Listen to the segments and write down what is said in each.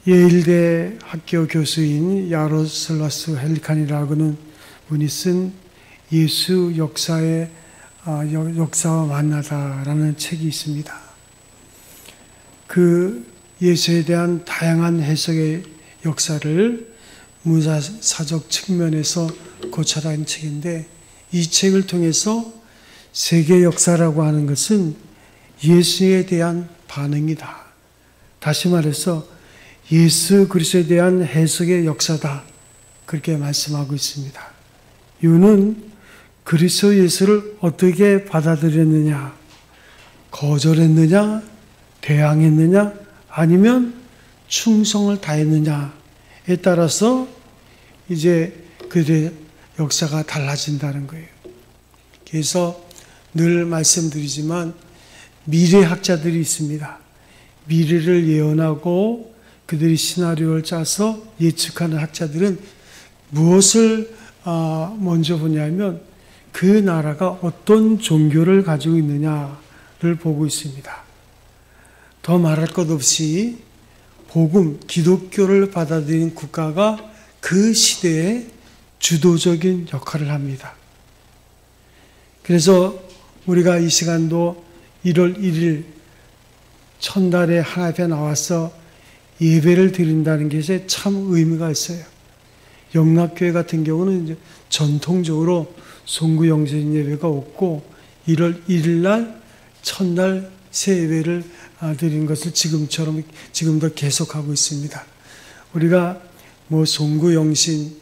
예일대 학교 교수인 야로슬라스 헬리칸이라고는 분이 쓴 예수 역사의 역사와 만나다라는 책이 있습니다. 그 예수에 대한 다양한 해석의 역사를 문화사적 측면에서 고찰한 책인데, 이 책을 통해서 세계 역사라고 하는 것은 예수에 대한 반응이다. 다시 말해서 예수 그리스도에 대한 해석의 역사다. 그렇게 말씀하고 있습니다. 이유는 그리스도 예수를 어떻게 받아들였느냐, 거절했느냐, 대항했느냐, 아니면 충성을 다했느냐에 따라서 이제 그들의 역사가 달라진다는 거예요. 그래서 늘 말씀드리지만 미래학자들이 있습니다. 미래를 예언하고 그들이 시나리오를 짜서 예측하는 학자들은 무엇을 먼저 보냐면 그 나라가 어떤 종교를 가지고 있느냐를 보고 있습니다. 더 말할 것 없이 복음, 기독교를 받아들인 국가가 그 시대에 주도적인 역할을 합니다. 그래서 우리가 이 시간도 1월 1일 첫날에 하나님 앞에 나와서 예배를 드린다는 것에 참 의미가 있어요. 영락교회 같은 경우는 이제 전통적으로 송구영신 예배가 없고 1월 1일 날 첫날 새 예배를 드린 것을 지금도 계속하고 있습니다. 우리가 송구영신,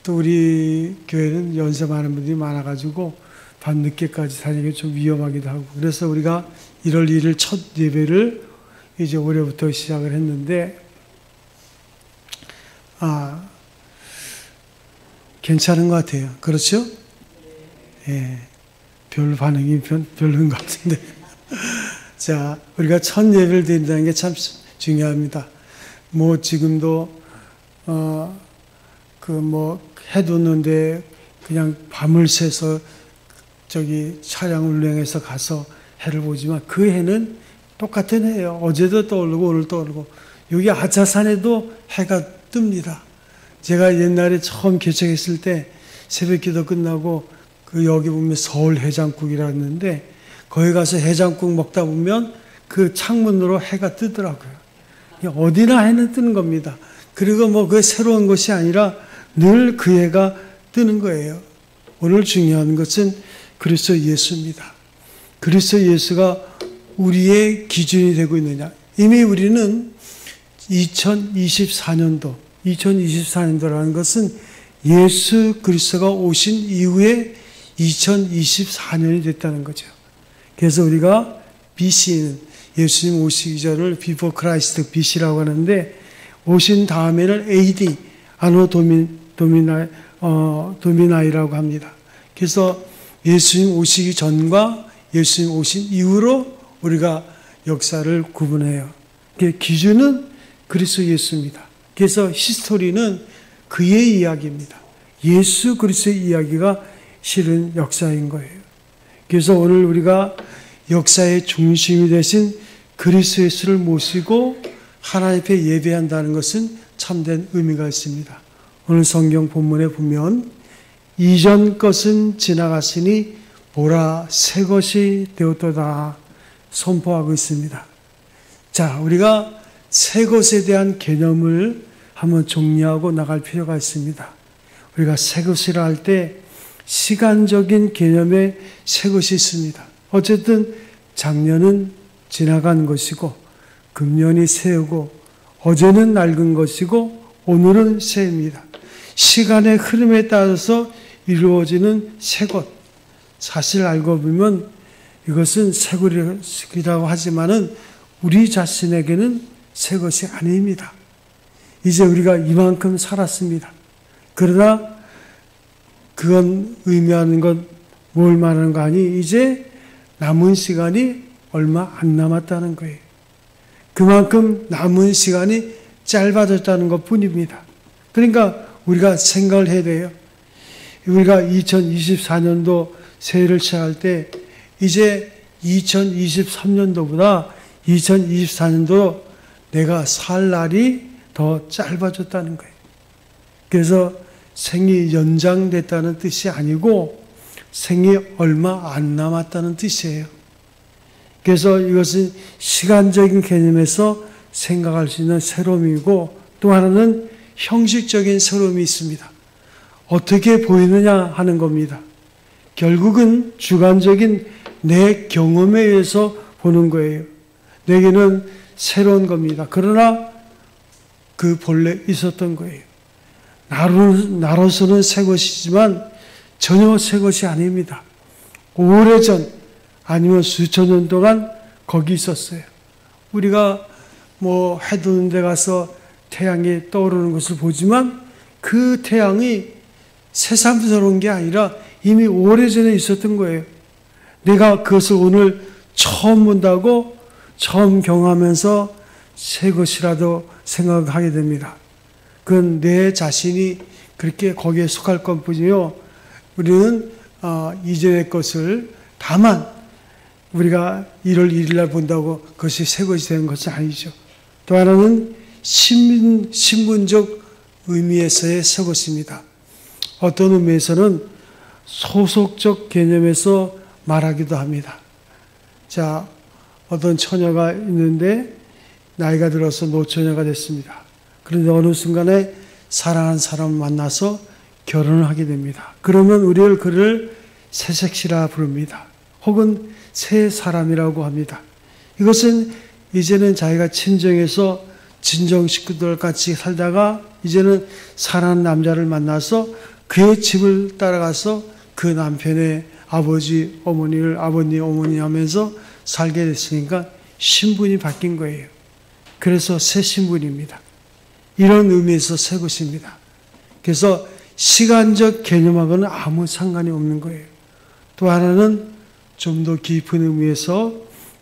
또 우리 교회는 연세 많은 분들이 많아가지고 밤늦게까지 다니기 좀 위험하기도 하고, 그래서 우리가 1월 1일 첫 예배를 이제 올해부터 시작을 했는데, 괜찮은 것 같아요. 그렇죠? 예. 별 반응이 별로인 것 같은데. 자, 우리가 첫 예배를 드린다는 게 참 중요합니다. 지금도, 해뒀는데 그냥 밤을 새서 차량 운행해서 가서 해를 보지만 그 해는 똑같은 해예요. 어제도 떠오르고 오늘 떠오르고. 여기 아차산에도 해가 뜹니다. 제가 옛날에 처음 개척했을 때 새벽 기도 끝나고 여기 보면 서울 해장국이라 했는데, 거기 가서 해장국 먹다 보면 그 창문으로 해가 뜨더라고요. 어디나 해는 뜨는 겁니다. 그리고 그게 새로운 것이 아니라 늘 그 해가 뜨는 거예요. 오늘 중요한 것은 그리스도 예수입니다. 그리스도 예수가 우리의 기준이 되고 있느냐. 이미 우리는 2024년도라는 것은 예수 그리스도가 오신 이후에 2024년이 됐다는 거죠. 그래서 우리가 BC는 예수님 오시기 전을 Before Christ BC라고 하는데, 오신 다음에는 AD, 아노 도미나이라고 합니다. 그래서 예수님 오시기 전과 예수님 오신 이후로 우리가 역사를 구분해요. 기준은 그리스도 예수입니다. 그래서 히스토리는 그의 이야기입니다. 예수 그리스도의 이야기가 실은 역사인 거예요. 그래서 오늘 우리가 역사의 중심이 되신 그리스도 예수를 모시고 하나님 앞에 예배한다는 것은 참된 의미가 있습니다. 오늘 성경 본문에 보면 이전 것은 지나갔으니 보라 새 것이 되었도다 선포하고 있습니다. 자, 우리가 새 것에 대한 개념을 한번 정리하고 나갈 필요가 있습니다. 우리가 새 것이라 할 때 시간적인 개념의 새 것이 있습니다. 어쨌든 작년은 지나간 것이고, 금년이 새우고, 어제는 낡은 것이고, 오늘은 새입니다. 시간의 흐름에 따라서 이루어지는 새 것. 사실 알고 보면 이것은 새 것이라고 하지만은 우리 자신에게는 새 것이 아닙니다. 이제 우리가 이만큼 살았습니다. 그러나 그건 의미하는 건 뭘 말하는 거 아니? 이제 남은 시간이 얼마 안 남았다는 거예요. 그만큼 남은 시간이 짧아졌다는 것 뿐입니다. 그러니까 우리가 생각을 해야 돼요. 우리가 2024년도 새해를 시작할 때 이제 2023년도보다 2024년도 내가 살 날이 더 짧아졌다는 거예요. 그래서 생이 연장됐다는 뜻이 아니고 생이 얼마 안 남았다는 뜻이에요. 그래서 이것은 시간적인 개념에서 생각할 수 있는 새로움이고, 또 하나는 형식적인 새로움이 있습니다. 어떻게 보이느냐 하는 겁니다. 결국은 주관적인 내 경험에 의해서 보는 거예요. 내게는 새로운 겁니다. 그러나 그 본래 있었던 거예요. 나로서는 새 것이지만 전혀 새 것이 아닙니다. 오래전 아니면 수천 년 동안 거기 있었어요. 우리가 뭐 해 드는 데 가서 태양이 떠오르는 것을 보지만 그 태양이 새삼스러운 게 아니라 이미 오래전에 있었던 거예요. 내가 그것을 오늘 처음 본다고 처음 경험하면서 새 것이라도 생각하게 됩니다. 그건 내 자신이 그렇게 거기에 속할 것뿐이요. 우리는 이전의 것을 다만 우리가 1월 1일 날 본다고 그것이 새 것이 되는 것이 아니죠. 또 하나는 신분적 의미에서의 새 것입니다. 어떤 의미에서는 소속적 개념에서 말하기도 합니다. 자, 어떤 처녀가 있는데 나이가 들어서 노처녀가 됐습니다. 그런데 어느 순간에 사랑하는 사람을 만나서 결혼을 하게 됩니다. 그러면 우리를 그를 새색시라 부릅니다. 혹은 새 사람이라고 합니다. 이것은 이제는 자기가 친정에서 친정 식구들 같이 살다가 이제는 사랑하는 남자를 만나서 그의 집을 따라가서 그 남편의 아버지, 어머니를 아버님, 어머니 하면서 살게 됐으니까 신분이 바뀐 거예요. 그래서 새 신분입니다. 이런 의미에서 새 것입니다. 그래서 시간적 개념하고는 아무 상관이 없는 거예요. 또 하나는 좀 더 깊은 의미에서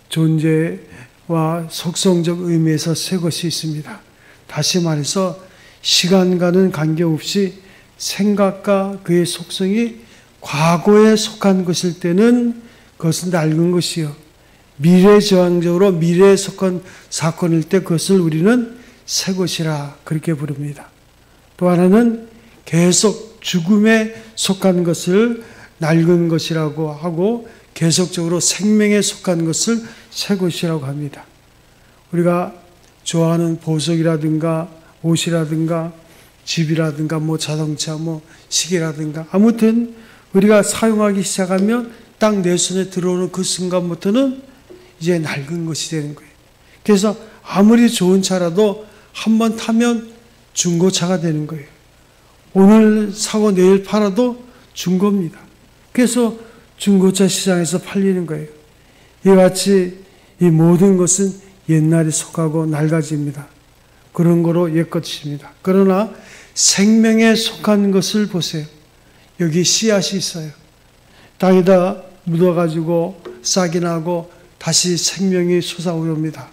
존재와 속성적 의미에서 새 것이 있습니다. 다시 말해서 시간과는 관계없이 생각과 그의 속성이 과거에 속한 것일 때는 그것은 낡은 것이요. 미래지향적으로 미래에 속한 사건일 때 그것을 우리는 새 것이라 그렇게 부릅니다. 또 하나는 계속 죽음에 속한 것을 낡은 것이라고 하고 계속적으로 생명에 속한 것을 새 것이라고 합니다. 우리가 좋아하는 보석이라든가 옷이라든가 집이라든가 뭐 자동차 뭐 시계라든가 아무튼 우리가 사용하기 시작하면 딱 내 손에 들어오는 그 순간부터는 이제 낡은 것이 되는 거예요. 그래서 아무리 좋은 차라도 한번 타면 중고차가 되는 거예요. 오늘 사고 내일 팔아도 중고입니다. 그래서 중고차 시장에서 팔리는 거예요. 이와 같이 이 모든 것은 옛날에 속하고 낡아집니다. 그런 거로 옛것입니다. 그러나 생명에 속한 것을 보세요. 여기 씨앗이 있어요. 땅에다 묻어가지고 싹이 나고 다시 생명이 솟아오릅니다.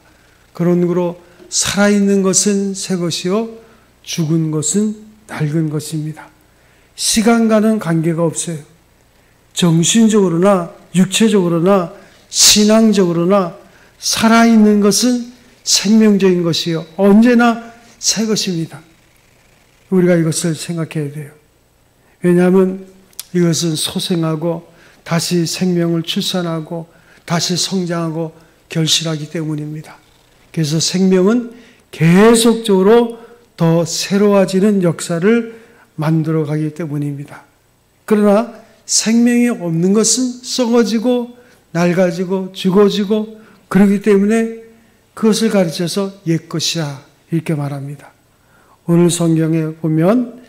그런 거로 살아있는 것은 새 것이요 죽은 것은 낡은 것입니다. 시간과는 관계가 없어요. 정신적으로나 육체적으로나 신앙적으로나 살아있는 것은 생명적인 것이요 언제나 새 것입니다. 우리가 이것을 생각해야 돼요. 왜냐하면 이것은 소생하고 다시 생명을 출산하고 다시 성장하고 결실하기 때문입니다. 그래서 생명은 계속적으로 더 새로워지는 역사를 만들어가기 때문입니다. 그러나 생명이 없는 것은 썩어지고 낡아지고 죽어지고 그렇기 때문에 그것을 가르쳐서 옛것이라 이렇게 말합니다. 오늘 성경에 보면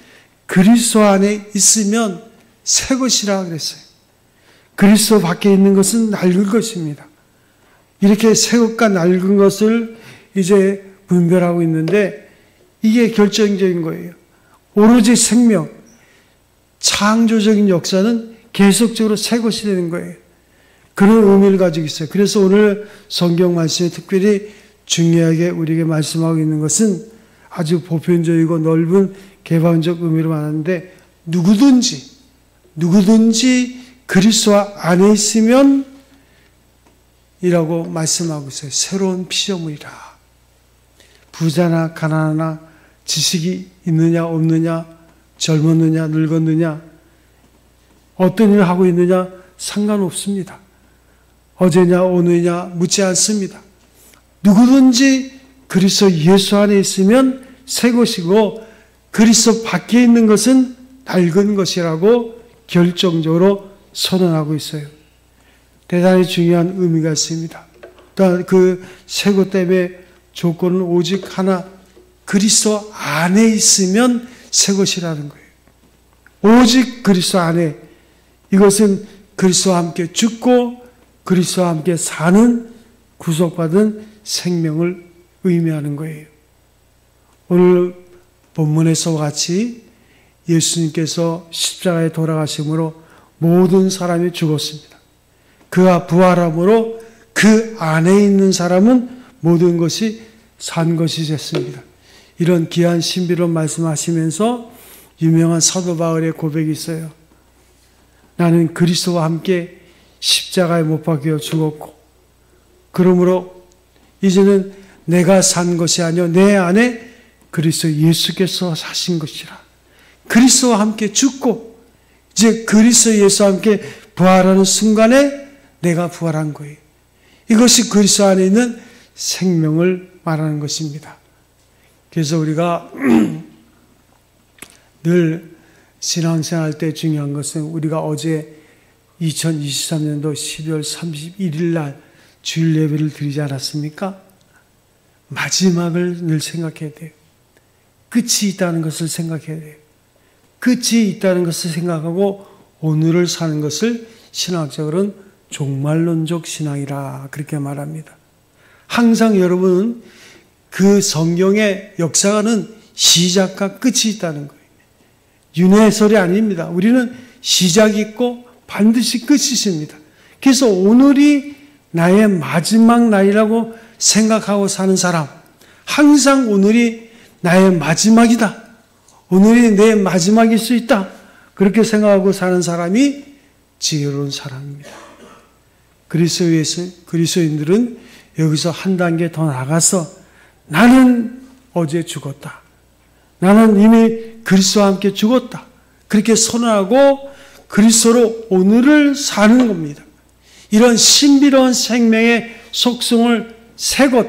그리스도 안에 있으면 새 것이라 그랬어요. 그리스도 밖에 있는 것은 낡은 것입니다. 이렇게 새 것과 낡은 것을 이제 분별하고 있는데 이게 결정적인 거예요. 오로지 생명, 창조적인 역사는 계속적으로 새 것이 되는 거예요. 그런 의미를 가지고 있어요. 그래서 오늘 성경 말씀에 특별히 중요하게 우리에게 말씀하고 있는 것은 아주 보편적이고 넓은 개방적 의미로 말하는데 누구든지 그리스도 안에 있으면 이라고 말씀하고 있어요. 새로운 피조물이라. 부자나 가난하나 지식이 있느냐 없느냐, 젊었느냐 늙었느냐, 어떤 일을 하고 있느냐 상관없습니다. 어제냐 오늘이냐 묻지 않습니다. 누구든지 그리스도 예수 안에 있으면 새 것이고 그리스도 밖에 있는 것은 낡은 것이라고 결정적으로 선언하고 있어요. 대단히 중요한 의미가 있습니다. 또한 그 새 것 때문에 조건은 오직 하나, 그리스도 안에 있으면 새 것이라는 거예요. 오직 그리스도 안에, 이것은 그리스도와 함께 죽고 그리스도와 함께 사는 구속받은 생명을 의미하는 거예요. 오늘 본문에서와 같이 예수님께서 십자가에 돌아가심으로 모든 사람이 죽었습니다. 그가 부활함으로 그 안에 있는 사람은 모든 것이 산 것이 됐습니다. 이런 귀한 신비로운 말씀하시면서 유명한 사도 바울의 고백이 있어요. 나는 그리스도와 함께 십자가에 못 박혀 죽었고 그러므로 이제는 내가 산 것이 아니요 내 안에 그리스도 예수께서 사신 것이라. 그리스도와 함께 죽고 이제 그리스도 예수와 함께 부활하는 순간에 내가 부활한 거예요. 이것이 그리스도 안에 있는 생명을 말하는 것입니다. 그래서 우리가 늘 신앙생활 때 중요한 것은 우리가 어제 2023년도 12월 31일 날 주일 예배를 드리지 않았습니까? 마지막을 늘 생각해야 돼요. 끝이 있다는 것을 생각해야 돼요. 끝이 있다는 것을 생각하고 오늘을 사는 것을 신학적으로는 종말론적 신앙이라 그렇게 말합니다. 항상 여러분은 그 성경의 역사가는 시작과 끝이 있다는 거예요. 윤회설이 아닙니다. 우리는 시작이 있고 반드시 끝이 있습니다. 그래서 오늘이 나의 마지막 날이라고 생각하고 사는 사람, 항상 오늘이 나의 마지막이다. 오늘이 내 마지막일 수 있다. 그렇게 생각하고 사는 사람이 지혜로운 사람입니다. 그리스도인들은 여기서 한 단계 더 나가서 나는 어제 죽었다. 나는 이미 그리스도와 함께 죽었다. 그렇게 선언하고 그리스도로 오늘을 사는 겁니다. 이런 신비로운 생명의 속성을 새 것,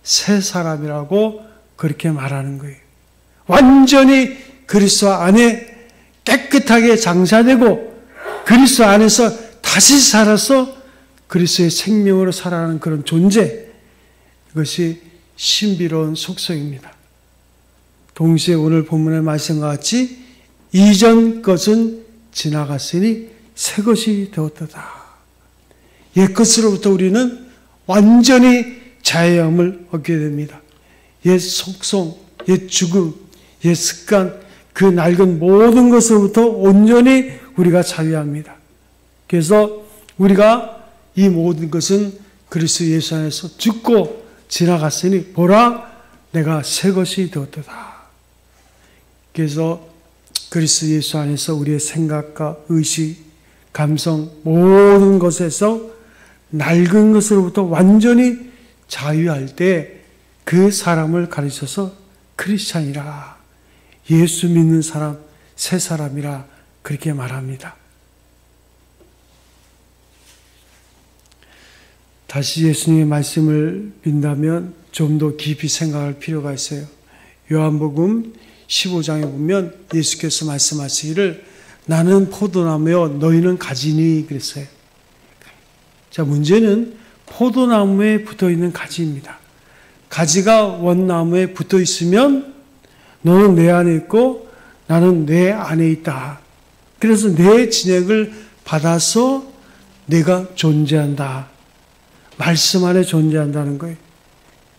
새 사람이라고 그렇게 말하는 거예요. 완전히 그리스도 안에 깨끗하게 장사되고 그리스도 안에서 다시 살아서 그리스도의 생명으로 살아가는 그런 존재, 이것이 신비로운 속성입니다. 동시에 오늘 본문의 말씀과 같이 이전 것은 지나갔으니 새 것이 되었도다. 옛 것으로부터 우리는 완전히 자유함을 얻게 됩니다. 옛 속성, 옛 죽음, 옛 습관, 그 낡은 모든 것으로부터 온전히 우리가 자유합니다. 그래서 우리가 이 모든 것은 그리스도 예수 안에서 죽고 지나갔으니 보라 내가 새 것이 되었도다. 그래서 그리스도 예수 안에서 우리의 생각과 의식, 감성 모든 것에서 낡은 것으로부터 완전히 자유할 때 그 사람을 가르쳐서 크리스찬이라, 예수 믿는 사람, 새 사람이라 그렇게 말합니다. 다시 예수님의 말씀을 빈다면 좀 더 깊이 생각할 필요가 있어요. 요한복음 15장에 보면 예수께서 말씀하시기를 나는 포도나무요 너희는 가지니 그랬어요. 자, 문제는 포도나무에 붙어있는 가지입니다. 가지가 원나무에 붙어 있으면 너는 내 안에 있고 나는 내 안에 있다. 그래서 내 진액을 받아서 내가 존재한다. 말씀 안에 존재한다는 거예요.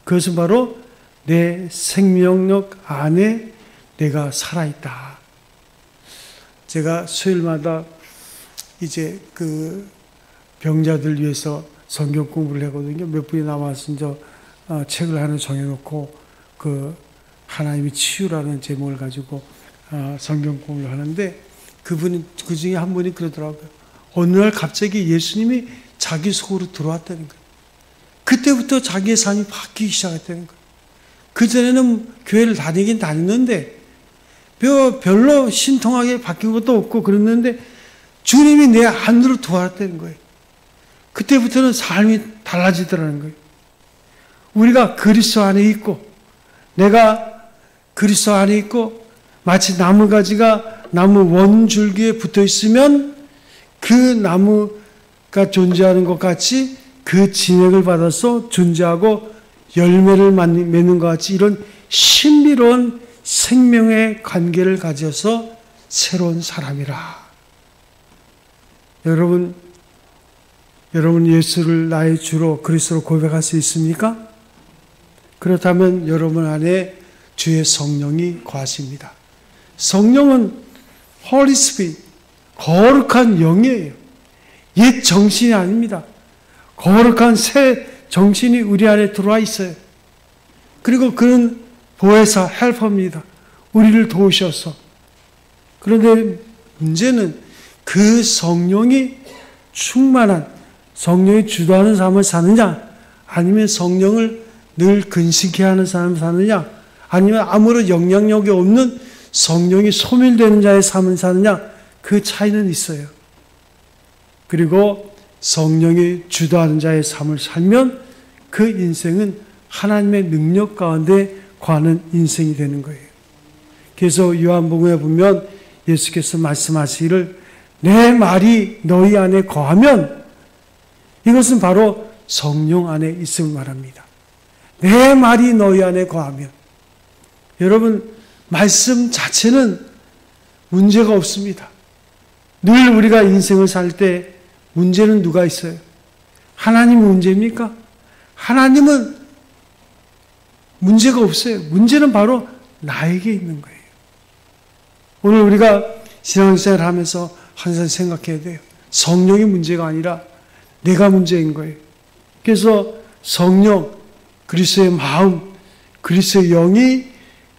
그것은 바로 내 생명력 안에 내가 살아있다. 제가 수요일마다 이제 그 병자들 위해서 성경 공부를 하거든요. 몇 분이 남아서 이제 책을 하나 정해놓고 그 하나님이 치유라는 제목을 가지고 성경 공부를 하는데 그 중에 한 분이 그러더라고요. 어느 날 갑자기 예수님이 자기 속으로 들어왔다는 거예요. 그때부터 자기의 삶이 바뀌기 시작했다는 거예요. 그전에는 교회를 다니긴 다녔는데 별로 신통하게 바뀐 것도 없고 그랬는데 주님이 내 안으로 들어왔다는 거예요. 그때부터는 삶이 달라지더라는 거예요. 우리가 그리스도 안에 있고 내가 그리스도 안에 있고 마치 나무가지가 나무 원줄기에 붙어 있으면 그 나무가 존재하는 것 같이 그 진액을 받아서 존재하고 열매를 맺는 것 같이 이런 신비로운 생명의 관계를 가져서 새로운 사람이라. 여러분 예수를 나의 주로 그리스도로 고백할 수 있습니까? 그렇다면 여러분 안에 주의 성령이 거하십니다. 성령은 Holy Spirit, 거룩한 영이에요. 옛 정신이 아닙니다. 거룩한 새 정신이 우리 안에 들어와 있어요. 그리고 그는 보혜사, 헬퍼입니다. 우리를 도우셔서. 그런데 문제는 그 성령이 충만한, 성령이 주도하는 삶을 사느냐, 아니면 성령을 늘 근심케 하는 삶을 사느냐, 아니면 아무런 영향력이 없는 성령이 소멸되는 자의 삶을 사느냐, 그 차이는 있어요. 그리고 성령이 주도하는 자의 삶을 살면 그 인생은 하나님의 능력 가운데 거하는 인생이 되는 거예요. 그래서 요한복음에 보면 예수께서 말씀하시기를 내 말이 너희 안에 거하면 이것은 바로 성령 안에 있음을 말합니다. 내 말이 너희 안에 거하면 여러분 말씀 자체는 문제가 없습니다. 늘 우리가 인생을 살 때 문제는 누가 있어요? 하나님 문제입니까? 하나님은 문제가 없어요. 문제는 바로 나에게 있는 거예요. 오늘 우리가 신앙생활을 하면서 항상 생각해야 돼요. 성령이 문제가 아니라 내가 문제인 거예요. 그래서 성령, 그리스도의 마음, 그리스도의 영이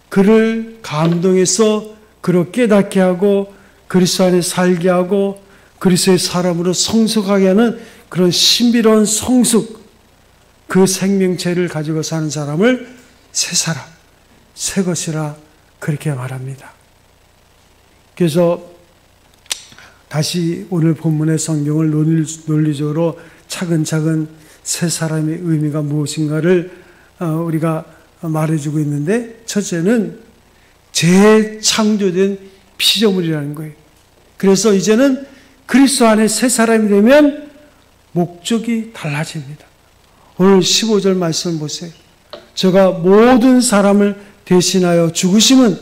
그를 감동해서 그를 깨닫게 하고 그리스도 안에 살게 하고 그리스도의 사람으로 성숙하게 하는 그런 신비로운 성숙, 그 생명체를 가지고 사는 사람을 새 사람, 새 것이라 그렇게 말합니다. 그래서 다시 오늘 본문의 성경을 논리적으로 차근차근 새 사람의 의미가 무엇인가를 우리가 말해주고 있는데, 첫째는 재창조된 피조물이라는 거예요. 그래서 이제는 그리스도 안에 새 사람이 되면 목적이 달라집니다. 오늘 15절 말씀 보세요. 저가 모든 사람을 대신하여 죽으심은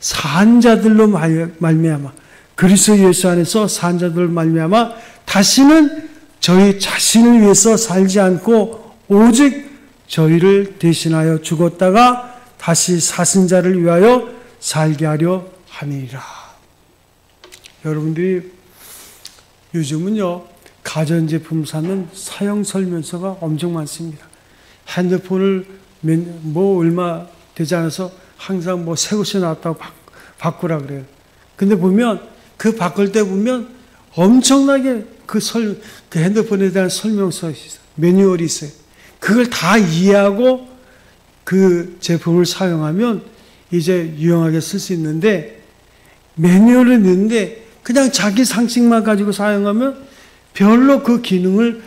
산자들로 말미암아, 그리스도 예수 안에서 산자들로 말미암아 다시는 저희 자신을 위해서 살지 않고 오직 저희를 대신하여 죽었다가 다시 사신 자를 위하여 살게 하려 함이니라. 여러분들이 요즘은요, 가전제품 사는 사용 설명서가 엄청 많습니다. 핸드폰을 얼마 되지 않아서 항상 새 것이 나왔다고 바꾸라 그래요. 근데 보면 그 바꿀 때 보면 엄청나게 그 핸드폰에 대한 설명서 있어요. 매뉴얼이 있어요. 그걸 다 이해하고 그 제품을 사용하면 이제 유용하게 쓸 수 있는데, 매뉴얼은 있는데 그냥 자기 상식만 가지고 사용하면 별로 그 기능을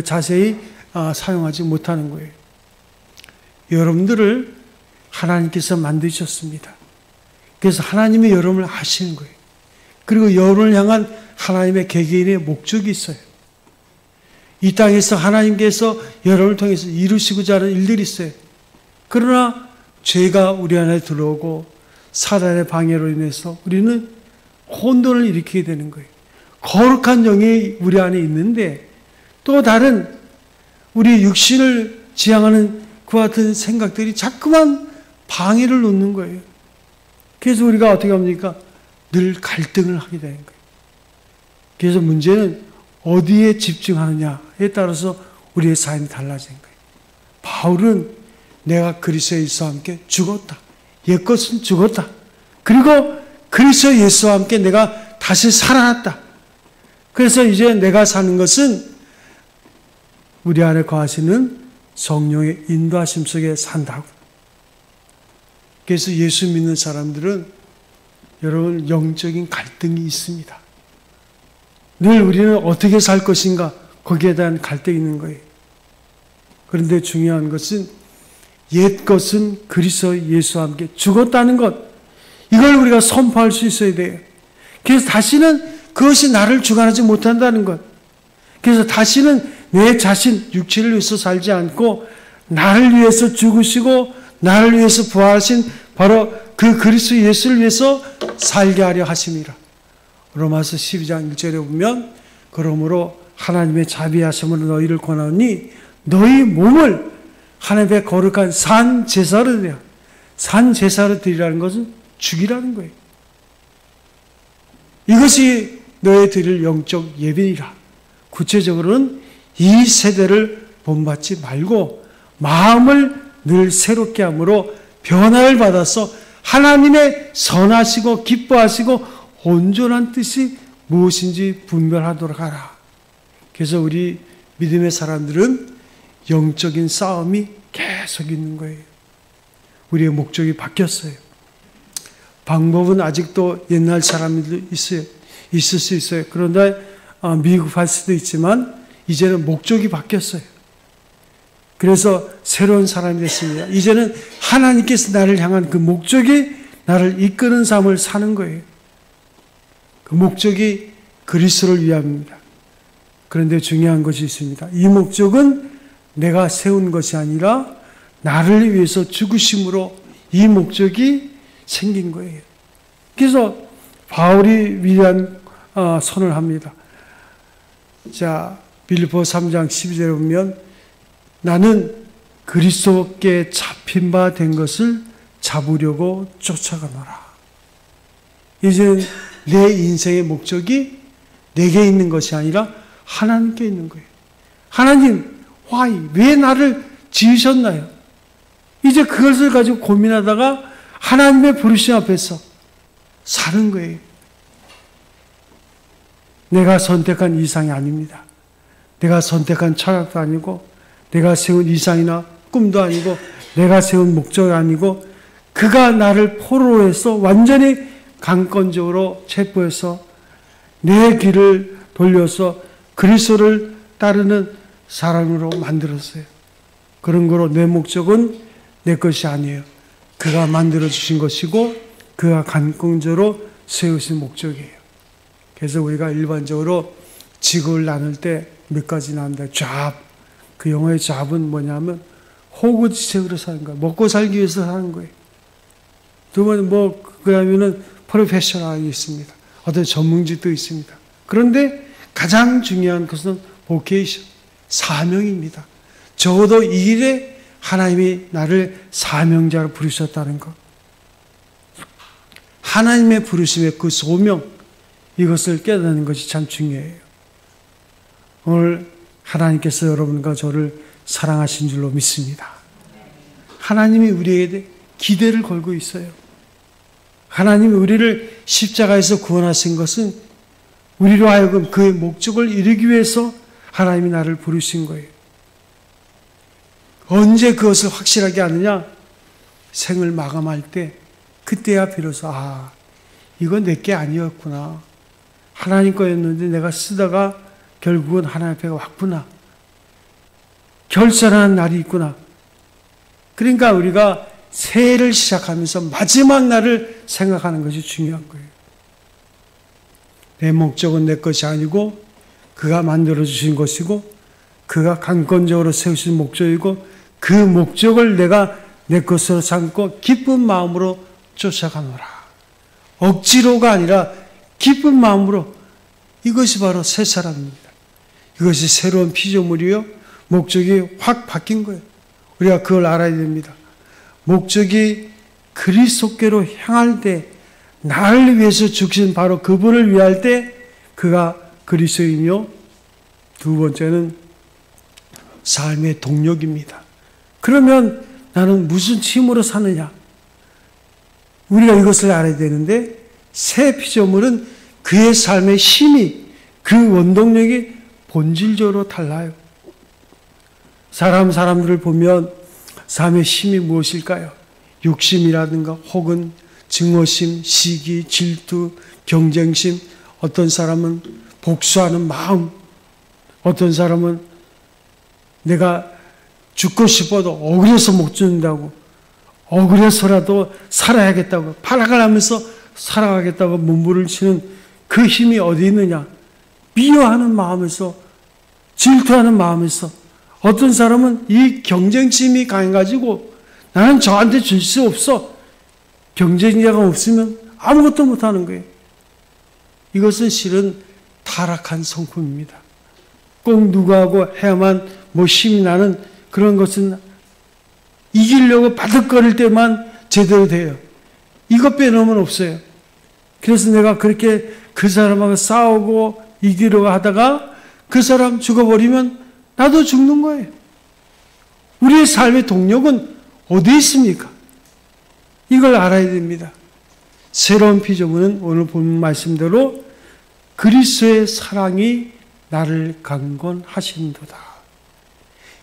자세히 사용하지 못하는 거예요. 여러분들을 하나님께서 만드셨습니다. 그래서 하나님이 여러분을 아시는 거예요. 그리고 여러분을 향한 하나님의 개개인의 목적이 있어요. 이 땅에서 하나님께서 여러분을 통해서 이루시고자 하는 일들이 있어요. 그러나 죄가 우리 안에 들어오고 사단의 방해로 인해서 우리는 혼돈을 일으키게 되는 거예요. 거룩한 영이 우리 안에 있는데 또 다른 우리 육신을 지향하는 그와 같은 생각들이 자꾸만 방해를 놓는 거예요. 그래서 우리가 어떻게 합니까? 늘 갈등을 하게 되는 거예요. 그래서 문제는 어디에 집중하느냐에 따라서 우리의 삶이 달라지는 거예요. 바울은 내가 그리스도 예수와 함께 죽었다. 옛것은 죽었다. 그리고 그리스도 예수와 함께 내가 다시 살아났다. 그래서 이제 내가 사는 것은 우리 안에 거하시는 성령의 인도하심 속에 산다고. 그래서 예수 믿는 사람들은 여러분 영적인 갈등이 있습니다. 늘 우리는 어떻게 살 것인가 거기에 대한 갈등이 있는 거예요. 그런데 중요한 것은 옛 것은 그리스도 예수와 함께 죽었다는 것, 이걸 우리가 선포할 수 있어야 돼요. 그래서 다시는 그것이 나를 주관하지 못한다는 것. 그래서 다시는 내 자신, 육체를 위해서 살지 않고 나를 위해서 죽으시고 나를 위해서 부활하신 바로 그 그리스도 예수를 위해서 살게 하려 하심이라. 로마서 12장 1절에 보면 그러므로 하나님의 자비하심으로 너희를 권하오니 너희 몸을 하나님의 거룩한 산 제사로 드려. 산 제사로 드리라는 것은 죽이라는 거예요. 이것이 너희 드릴 영적 예배이라. 구체적으로는 이 세대를 본받지 말고 마음을 늘 새롭게 함으로 변화를 받아서 하나님의 선하시고 기뻐하시고 온전한 뜻이 무엇인지 분별하도록 하라. 그래서 우리 믿음의 사람들은 영적인 싸움이 계속 있는 거예요. 우리의 목적이 바뀌었어요. 방법은 아직도 옛날 사람들도 있을 수 있어요. 그런데 미흡할 수도 있지만 이제는 목적이 바뀌었어요. 그래서 새로운 사람이 됐습니다. 이제는 하나님께서 나를 향한 그 목적이 나를 이끄는 삶을 사는 거예요. 그 목적이 그리스도를 위함입니다. 그런데 중요한 것이 있습니다. 이 목적은 내가 세운 것이 아니라 나를 위해서 죽으심으로 이 목적이 생긴 거예요. 그래서 바울이 위대한 선을 합니다. 자, 빌립보 3장 12절에 보면 나는 그리스도께 잡힌 바 된 것을 잡으려고 쫓아가노라. 이제 내 인생의 목적이 내게 있는 것이 아니라 하나님께 있는 거예요. 하나님, 왜 나를 지으셨나요? 이제 그것을 가지고 고민하다가 하나님의 부르심 앞에서 사는 거예요. 내가 선택한 이상이 아닙니다. 내가 선택한 철학도 아니고 내가 세운 이상이나 꿈도 아니고 내가 세운 목적이 아니고 그가 나를 포로로 해서 완전히 강권적으로 체포해서 내 길을 돌려서 그리스도를 따르는 사람으로 만들었어요. 그런 거로 내 목적은 내 것이 아니에요. 그가 만들어주신 것이고 그가 강권적으로 세우신 목적이에요. 그래서 우리가 일반적으로 직업을 나눌 때 몇 가지 나눈다. 잡. 그 영어의 잡은 뭐냐면 호구지책으로 사는 거예요. 먹고 살기 위해서 사는 거예요. 두 번은 그러면은 프로페셔널이 있습니다. 어떤 전문직도 있습니다. 그런데 가장 중요한 것은 보케이션, 사명입니다. 적어도 이 일에 하나님이 나를 사명자로 부르셨다는 것. 하나님의 부르심의 그 소명, 이것을 깨닫는 것이 참 중요해요. 오늘 하나님께서 여러분과 저를 사랑하신 줄로 믿습니다. 하나님이 우리에게 기대를 걸고 있어요. 하나님이 우리를 십자가에서 구원하신 것은 우리로 하여금 그의 목적을 이루기 위해서 하나님이 나를 부르신 거예요. 언제 그것을 확실하게 아느냐? 생을 마감할 때 그때야 비로소 이건 내게 아니었구나. 하나님 거였는데 내가 쓰다가 결국은 하나님 앞에 왔구나. 결산하는 날이 있구나. 그러니까 우리가 새해를 시작하면서 마지막 날을 생각하는 것이 중요한 거예요. 내 목적은 내 것이 아니고 그가 만들어주신 것이고 그가 강권적으로 세우신 목적이고 그 목적을 내가 내 것으로 삼고 기쁜 마음으로 쫓아가노라. 억지로가 아니라 기쁜 마음으로. 이것이 바로 새 사람입니다. 이것이 새로운 피조물이요. 목적이 확 바뀐 거예요. 우리가 그걸 알아야 됩니다. 목적이 그리스도께로 향할 때 나를 위해서 죽으신 바로 그분을 위할 때 그가 그리스도이며 두 번째는 삶의 동력입니다. 그러면 나는 무슨 힘으로 사느냐? 우리가 이것을 알아야 되는데 새 피조물은 그의 삶의 힘이 그 원동력이 본질적으로 달라요. 사람들을 보면 삶의 힘이 무엇일까요? 욕심이라든가 혹은 증오심, 시기, 질투, 경쟁심, 어떤 사람은 복수하는 마음, 어떤 사람은 내가 죽고 싶어도 억울해서 못 죽는다고, 억울해서라도 살아야겠다고, 발악을 하면서 살아가겠다고 몸부림치는 그 힘이 어디 있느냐? 미워하는 마음에서, 질투하는 마음에서. 어떤 사람은 이 경쟁심이 강해가지고 나는 저한테 줄 수 없어. 경쟁자가 없으면 아무것도 못하는 거예요. 이것은 실은 타락한 성품입니다. 꼭 누구하고 해야만 힘이 나는 그런 것은 이기려고 바득거릴 때만 제대로 돼요. 이것 빼놓으면 없어요. 그래서 내가 그렇게 그 사람하고 싸우고 이기려고 하다가 그 사람 죽어버리면 나도 죽는 거예요. 우리의 삶의 동력은 어디 있습니까? 이걸 알아야 됩니다. 새로운 피조물은 오늘 본 말씀대로 그리스도의 사랑이 나를 강권하신도다.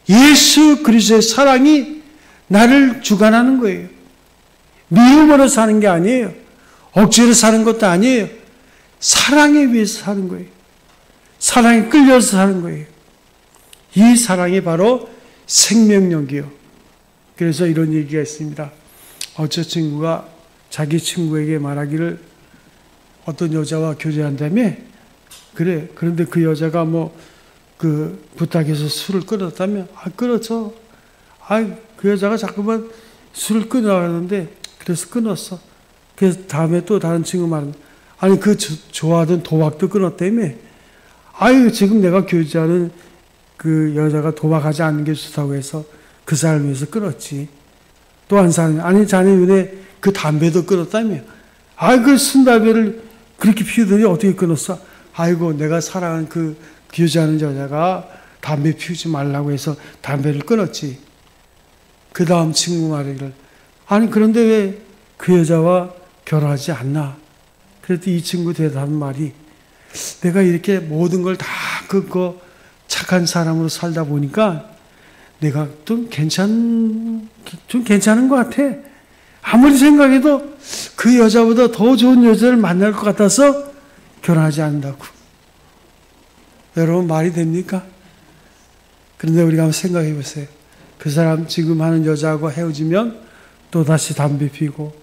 예수 그리스도의 사랑이 나를 주관하는 거예요. 미움으로 사는 게 아니에요. 억지로 사는 것도 아니에요. 사랑에 위해서 사는 거예요. 사랑에 끌려서 사는 거예요. 이 사랑이 바로 생명력이요. 그래서 이런 얘기가 있습니다. 어떤 친구가 자기 친구에게 말하기를 어떤 여자와 교제한다며? 그래. 그런데 그 여자가 부탁해서 술을 끊었다며? 끊었죠. 그 여자가 자꾸만 술을 끊으라는데 그래서 끊었어. 그래서 다음에 또 다른 친구 말은 좋아하던 도박도 끊었다며? 지금 내가 교제하는 그 여자가 도박하지 않는 게 좋다고 해서 그 사람을 위해서 끊었지. 또 한 사람이 자네 눈에 그 담배도 끊었다며? 그 순담배를 그렇게 피우더니 어떻게 끊었어? 내가 사랑하는 그 교제하는 여자가 담배 피우지 말라고 해서 담배를 끊었지. 그 다음 친구 말이를 그런데 왜 그 여자와 결혼하지 않나? 그랬더니 이 친구 대답한 말이 내가 이렇게 모든 걸 다 끊고 착한 사람으로 살다 보니까 내가 좀 괜찮은 것 같아. 아무리 생각해도 그 여자보다 더 좋은 여자를 만날 것 같아서 결혼하지 않는다고. 여러분 말이 됩니까? 그런데 우리가 한번 생각해 보세요. 그 사람 지금 하는 여자하고 헤어지면 또다시 담배 피고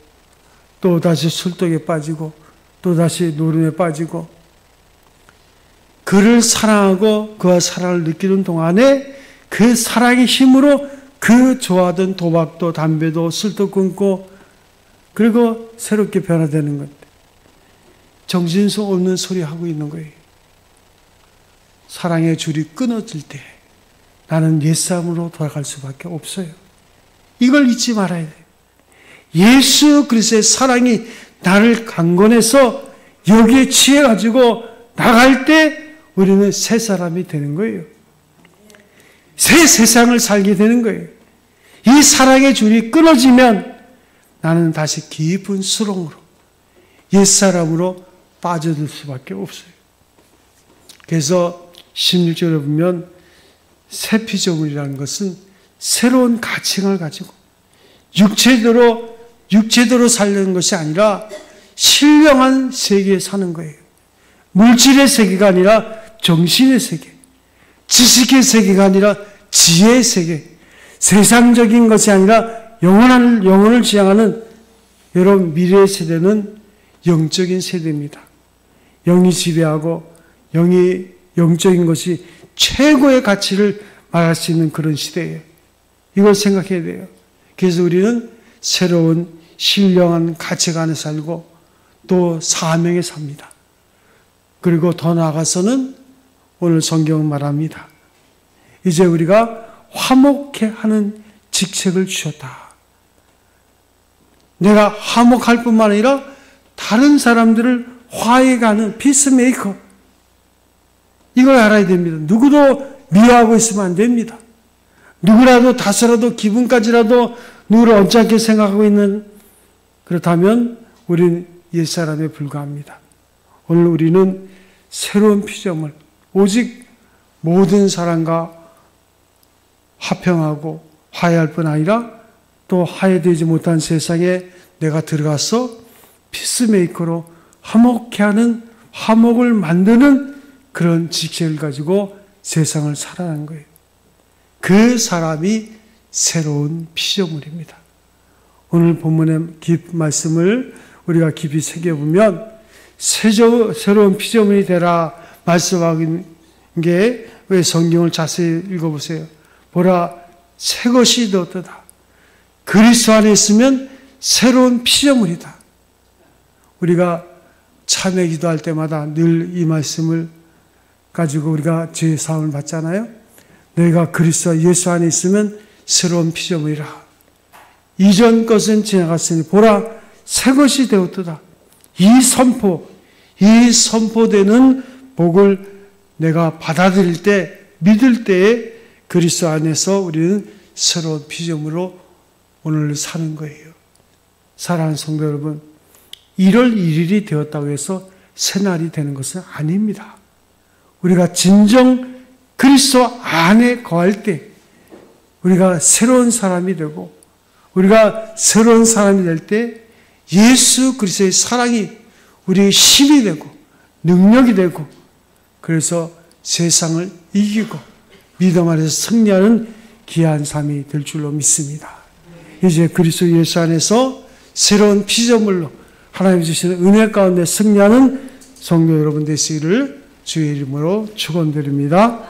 또다시 술독에 빠지고 또다시 노름에 빠지고 그를 사랑하고 그와 사랑을 느끼는 동안에 그 사랑의 힘으로 그 좋아하던 도박도 담배도 술도 끊고 그리고 새롭게 변화되는 건데 정신수 없는 소리 하고 있는 거예요. 사랑의 줄이 끊어질 때 나는 옛사람으로 돌아갈 수밖에 없어요. 이걸 잊지 말아야 돼요. 예수 그리스도의 사랑이 나를 강권해서 여기에 취해가지고 나갈 때 우리는 새 사람이 되는 거예요. 새 세상을 살게 되는 거예요. 이 사랑의 줄이 끊어지면 나는 다시 깊은 수렁으로 옛사람으로 빠져들 수밖에 없어요. 그래서 16절에 보면 새 피조물이라는 것은 새로운 가치관을 가지고 육체대로 살려는 것이 아니라 신령한 세계에 사는 거예요. 물질의 세계가 아니라 정신의 세계, 지식의 세계가 아니라 지혜의 세계, 세상적인 것이 아니라 영혼을 지향하는 여러분 미래의 세대는 영적인 세대입니다. 영이 지배하고 영적인 것이 최고의 가치를 말할 수 있는 그런 시대예요. 이걸 생각해야 돼요. 그래서 우리는 새로운 신령한 가치관에 살고 또 사명에 삽니다. 그리고 더 나아가서는 오늘 성경은 말합니다. 이제 우리가 화목해 하는 직책을 주셨다. 내가 화목할 뿐만 아니라 다른 사람들을 화해가는 피스메이커. 이걸 알아야 됩니다. 누구도 미워하고 있으면 안 됩니다. 누구라도 다소라도 기분까지라도 누구를 언짢게 생각하고 있는 그렇다면 우리는 옛사람에 불과합니다. 오늘 우리는 새로운 피조물, 오직 모든 사람과 화평하고 화해할 뿐 아니라 또 화해되지 못한 세상에 내가 들어가서 피스메이커로 화목케 하는, 화목을 만드는 그런 직책을 가지고 세상을 살아가는 거예요. 그 사람이 새로운 피조물입니다. 오늘 본문의 말씀을 우리가 깊이 새겨보면 새로운 피조물이 되라 말씀하는 게 왜 성경을 자세히 읽어보세요. 보라, 새 것이 되었도다. 그리스도 안에 있으면 새로운 피조물이다. 우리가 참회 기도할 때마다 늘 이 말씀을 가지고 우리가 죄 사함을 받잖아요. 너희가 그리스도 예수 안에 있으면 새로운 피조물이라. 이전 것은 지나갔으니 보라, 새 것이 되었도다. 이 선포되는 복을 내가 받아들일 때, 믿을 때에 그리스도 안에서 우리는 새로운 피조물로 오늘 사는 거예요. 사랑하는 성도 여러분, 1월 1일이 되었다고 해서 새날이 되는 것은 아닙니다. 우리가 진정 그리스도 안에 거할 때 우리가 새로운 사람이 되고, 우리가 새로운 사람이 될 때 예수 그리스도의 사랑이 우리의 힘이 되고 능력이 되고, 그래서 세상을 이기고 믿음 안에서 승리하는 귀한 삶이 될 줄로 믿습니다. 이제 그리스도 예수 안에서 새로운 피조물로 하나님 주시는 은혜 가운데 승리하는 성도 여러분 되시기를 주의 이름으로 축원드립니다.